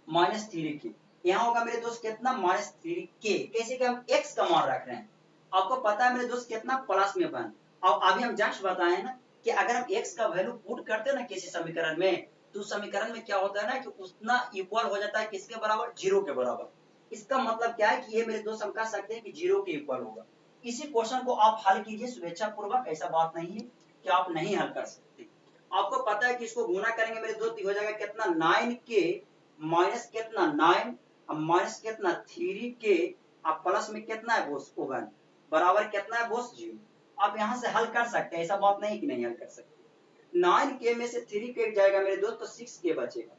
-3k। यहाँ होगा मेरे दोस्त कितना -3k। कैसे कि हम x का मान रख रहे हैं, आपको पता है मेरे दोस्त कितना प्लस में बन। अब अभी हम जस्ट बताए ना कि अगर हम x का वैल्यू पुट करते हैं ना किसी समीकरण में, तो समीकरण में क्या होता है ना कि उतना इक्वल हो जाता है किसके बराबर, 0 के बराबर। इसका मतलब क्या है कि ये मेरे दोस्त हम कह सकते हैं कि 0 के इक्वल होगा। इसी क्वेश्चन को आप हल कीजिए शुभेच्छा पूर्वक, ऐसा बात नहीं है कि आप नहीं हल कर सकते। आपको पता है कि इसको गुना करेंगे मेरे दोस्त, हो जाएगा कितना 9k माइनस कितना 9 अब माइनस कितना 3k, अब प्लस में कितना है बोस 1 बराबर कितना है बोस 0। आप यहाँ से हल कर सकते हैं, ऐसा बात नहीं कि नहीं हल कर सकते। 9k में से 3k जाएगा मेरे दोस्त तो 6k बचेगा,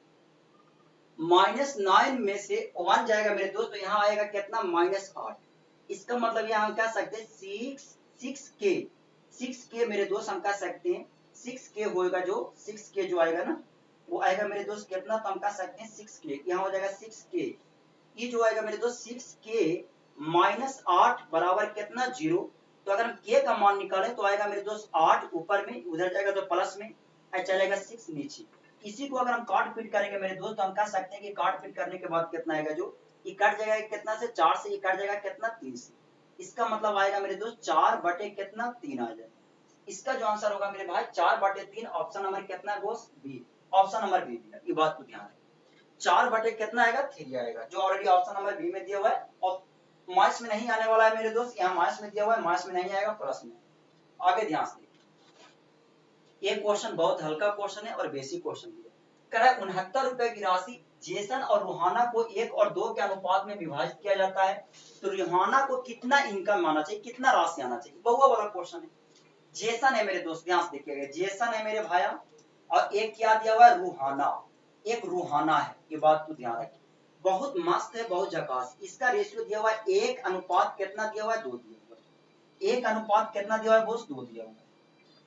-9 में से 1 जाएगा मेरे दोस्त तो यहाँ आएगा कितना -8। इसका मतलब यहाँ हम कह सकते हैं 6k मेरे दोस्त हम कह सकते हैं 6k होगा, जो 6k जो आएगा ना वो आएगा मेरे दोस्त कितना, तो हम कह सकते हैं 6k, यहाँ हो जाएगा 6k। ये जो आएगा मेरे दोस्त 6k -8 बराबर कितना 0। तो अगर हम k का मान निकालें तो आएगा मेरे दोस्त 8 ऊपर में, उधर जाएगा तो प्लस में चलेगा 6 नीचे। इसी को अगर हम काट पीट करेंगे मेरे दोस्त तो हम कह सकते हैं कि काट पीट करने के बाद कितना आएगा, जो ये कट जाएगा कितना से 4 से, ये कट जाएगा कितना 3 से। इसका मतलब आएगा मेरे दोस्त 4 बटे कितना 3 आ जाएगा। इसका जो आंसर होगा मेरे भाई 4 बटे 3, ऑप्शन नंबर कितना है दोस्त बी, ऑप्शन नंबर बी दिया, ये बात को ध्यान रखें। 4 बटे कितना आएगा 3 आएगा, जो ऑलरेडी ऑप्शन नंबर बी में दिया हुआ है। और माइनस में नहीं आने वाला है मेरे दोस्त, यहाँ माइनस में दिया हुआ है, माइनस में नहीं आएगा प्लस में। आगे ध्यान से ये क्वेश्चन बहुत हल्का क्वेश्चन है और बेसिक क्वेश्चन भी है। कह रहा है 69 रुपए की राशि जेसन और रूहाना को 1 और 2 के अनुपात में विभाजित किया जाता है, तो रूहाना को कितना इनकम आना चाहिए, कितना राशि आना चाहिए, बहुआ वाला क्वेश्चन है। जेसन है मेरे दोस्त, ध्यान से देखिएगा, जेसन है मेरे भाया और एक क्या दिया हुआ है रूहाना, एक रूहाना है, ये बात को ध्यान रखिए। बहुत मस्त है, बहुत झकास। इसका रेशियो दिया हुआ है 1 अनुपात कितना दिया हुआ है 2 दिया हुआ है, 1 अनुपात कितना दिया हुआ है बोस 2 दिया हुआ है।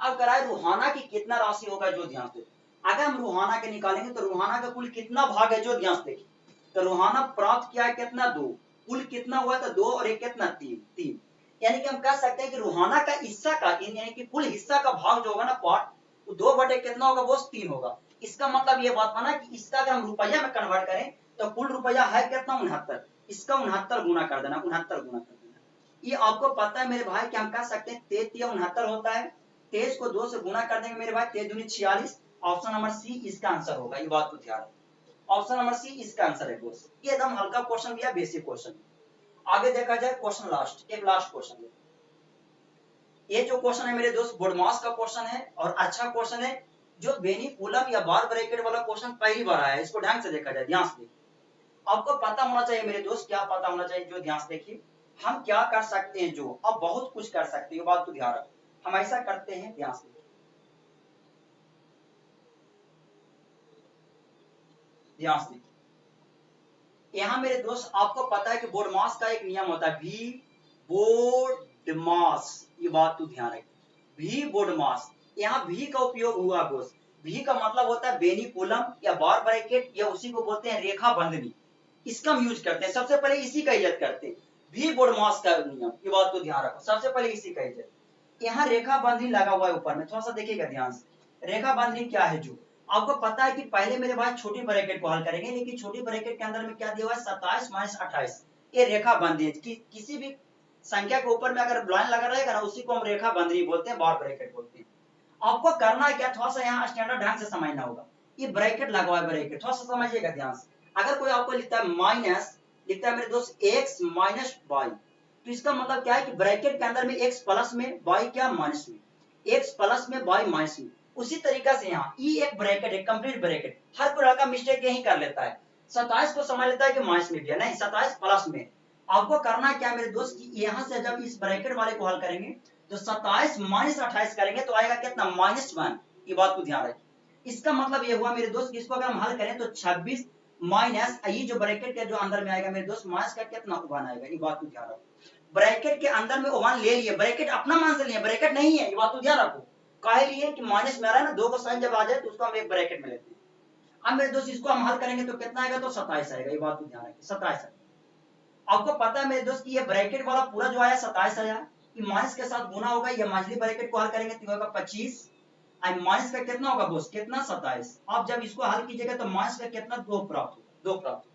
अब कराए रूहाना की कितना राशि होगा, जो ध्यान से अगर हम रूहाना के निकालेंगे तो रूहाना का कुल कितना भाग है, जो ध्यान से देखिए। तो रूहाना प्राप्त किया है कितना 2, कुल कितना हुआ तो 2 और एक कितना 3, यानी कि हम कह सकते हैं कि रूहाना का हिस्सा का यानी कि कुल हिस्सा का भाग जो होगा ना पार्ट, वो 2 बटे कितना होगा बोस 3 होगा। इसका मतलब ये बात माना कि इसका अगर हम रुपया में कन्वर्ट करें तो कुल रुपया है कितना 69, इसका 69 गुना कर देना, 69 गुना कर देना। ये आपको पता है मेरे भाई कि हम कह सकते हैं 33 या 69 होता है, 23 को 2 से गुना कर देंगे मेरे भाई, 23 दूनी 46, ऑप्शन नंबर सी इसका आंसर होगा, ये बात को ध्यान रखें, ऑप्शन नंबर सी इसका आंसर है दोस्त। ये एकदम हल्का क्वेश्चन भी है, बेसिक क्वेश्चन। आगे देखा जाए क्वेश्चन लास्ट, एक लास्ट क्वेश्चन। ये जो क्वेश्चन है मेरे दोस्त बोर्डमास का क्वेश्चन है और अच्छा क्वेश्चन है, जो बेनी कूलम या बार ब्रैकेट वाला क्वेश्चन पहली बार आया है, इसको ध्यान से देखा जाए, ध्यान से देखिए। आपको पता होना चाहिए मेरे दोस्त, क्या पता होना चाहिए, जो ध्यान से देखिए हम क्या कर सकते हैं, जो अब बहुत कुछ कर सकते हैं, बात को ध्यान रखें। हम ऐसा करते हैं, ध्यान से ध्यान से यहाँ मेरे दोस्त आपको पता है कि बोर्ड मास का एक नियम होता है, भी बोर्ड मास, ये बात तो ध्यान रखें, भी बोर्ड मास। यहाँ भी का उपयोग हुआ दोस्त, भी का मतलब होता है बेनी कूलम या बार ब्रैकेट, या उसी को बोलते हैं रेखा बंधनी, इसका हम यूज करते हैं, सबसे पहले इसी का इज्जत करते हैं, भी बोर्ड मास का नियम, ये बात को ध्यान रखो, सबसे पहले इसी का इज्जत। यहाँ रेखा बंधनी लगा हुआ है ऊपर में, थोड़ा सा देखिएगा ध्यान से, रेखा बंधनी क्या है, जो आपको पता है कि पहले मेरे भाई छोटी ब्रैकेट को हल करेंगे, लेकिन छोटी ब्रैकेट के अंदर में क्या दिया हुआ है 27 माइनस 28, ये रेखा बंधनी है। किसी भी संख्या के ऊपर में अगर लाइन लगा रहेगा ना, उसी को हम रेखा बंधनी बोलते हैं, बार ब्रैकेट बोलते हैं। आपको करना है क्या, थोड़ा सा यहाँ स्टैंडर्ड ढंग से समझना होगा, ये ब्रैकेट लगा हुआ है, ब्रैकेट थोड़ा सा समझिएगा ध्यान से। अगर कोई आपको लिखता है माइनस, लिखता है मेरे दोस्त x माइनस वाई, तो इसका मतलब क्या है कि ब्रैकेट के अंदर में x प्लस में y क्या माइनस में, x प्लस में y माइनस में। उसी तरीका से यहाँ ई एक ब्रैकेट है, कंप्लीट ब्रैकेट, हर कोई लड़का मिस्टेक यही कर लेता है, 27 को समझ लेता है कि माइनस में दिया, नहीं 27 प्लस में। आपको करना क्या मेरे दोस्त कि यहाँ से जब इस ब्रैकेट वाले को हल करेंगे तो 27 माइनस 28 करेंगे तो आएगा कितना -1। ये बात को ध्यान रखिए। इसका मतलब ये हुआ मेरे दोस्त, इसको अगर हम हल करें तो 26 माइनस ये जो ब्रैकेट के जो अंदर में आएगा मेरे दोस्त माइनस का कितना 1 आएगा। ये बात को ध्यान रखो। ब्रैकेट के अंदर में 1 ले लिए, ब्रैकेट अपना मान से लिए, ब्रैकेट नहीं है। ये बात को ध्यान रखो। काहे लिए कि माइनस में आ रहा है ना, 2 का साइन जब आ जाए तो उसको हम एक ब्रैकेट में लेते हैं। अब मेरे दोस्त इसको हम हल करेंगे तो कितना आएगा, तो 27 आएगा। ये बात को ध्यान रखिए, 27 आएगा। आपको पता है मेरे दोस्त कि ये ब्रैकेट वाला पूरा जो आया 27 आया, ये माइनस के साथ गुना होगा, ये मछली ब्रैकेट को हल करेंगे तो होगा 25 और माइनस का कितना होगा बोस, कितना 27। आप जब इसको हल कीजिएगा तो माइनस का कितना 2 प्राप्त होगा, 2 प्राप्त होगा।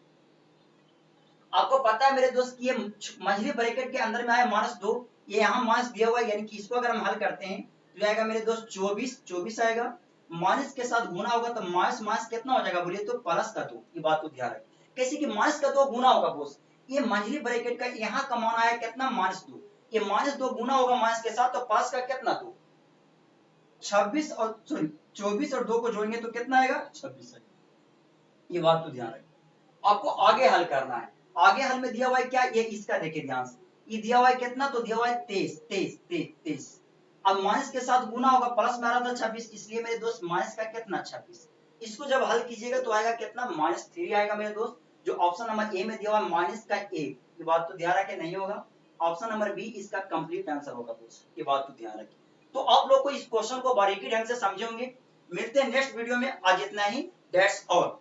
आपको पता है मेरे दोस्त कि ये मछली ब्रैकेट के अंदर में आया -2, ये यहाँ माइनस दिया हुआ है, यानी कि इसको अगर हम हल करते हैं तो आएगा मेरे दोस्त 24 आएगा। माइनस के साथ गुना होगा तो माइनस माइनस कितना हो जाएगा बोलिए, तो प्लस का 2। ये बात को ध्यान रखिए। कैसे कि माइनस का 2 गुना होगा बोस, ये मछली ब्रैकेट का यहाँ का मान आया कितना -2, ये -2 गुना होगा माइनस के साथ तो प्लस का कितना 2, 26 और सॉरी 24 और 2 को जोड़ेंगे तो कितना आएगा 26 आएगा। ये बात तो ध्यान रखिए। आपको आगे हल करना है। आगे हल में दिया हुआ है क्या, ये इसका देखिए ध्यान से, ये दिया हुआ है कितना, तो दिया हुआ है 23। अब माइनस के साथ गुना होगा, प्लस में आ रहा था 26, इसलिए मेरे दोस्त माइनस का कितना 26। इसको जब हल कीजिएगा तो आएगा कितना -3 आएगा मेरे दोस्त, जो ऑप्शन नंबर ए में दिया हुआ है माइनस का 1। ये बात तो ध्यान रखें, नहीं होगा। ऑप्शन नंबर बी इसका कंप्लीट आंसर होगा दोस्त। ये बात तो ध्यान रखिए। तो आप लोग को इस क्वेश्चन को बारीकी ढंग से समझे होंगे। मिलते हैं नेक्स्ट वीडियो में, आज इतना ही, दैट्स ऑल।